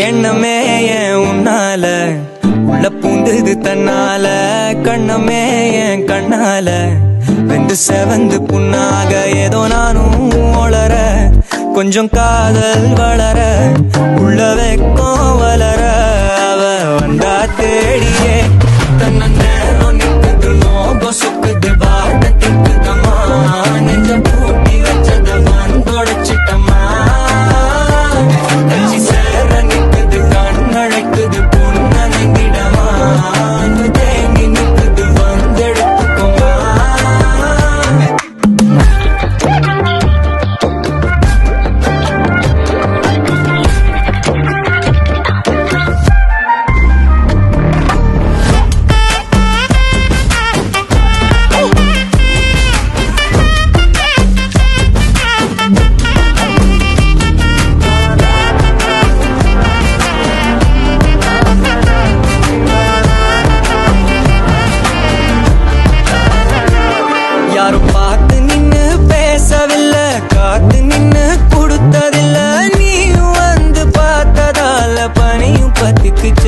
எண்ணமே ஏன் உன்னால உள்ள பூந்தது தன்னால கண்ணமே என் கண்ணால வெந்து செவந்து புண்ணாக ஏதோ நானும் ஒளர கொஞ்சம் காதல் வளர உள்ள வெக்கம் வளர அவ வந்தா தேடியே தன்ன நேரம் நிக்குது நோக சுக்குது வாட்ட திக்குதம்மா நெஞ்ச பூட்டி வச்சத வந்தொடைச்சிட்டம்மா கட்சி சேர நிக்குது கண்ணழைக்குது பொண்ணனைங்கிடமா அங்கு தேங்கி நிக்குது வந்தெடுத்துக்கோமா யாரும் பார்த்து நின்னு பேசவில்லை காத்து நின்னு கொடுத்ததில்ல நீயும் வந்து பார்த்ததால பனியும் பத்திக்குச்சு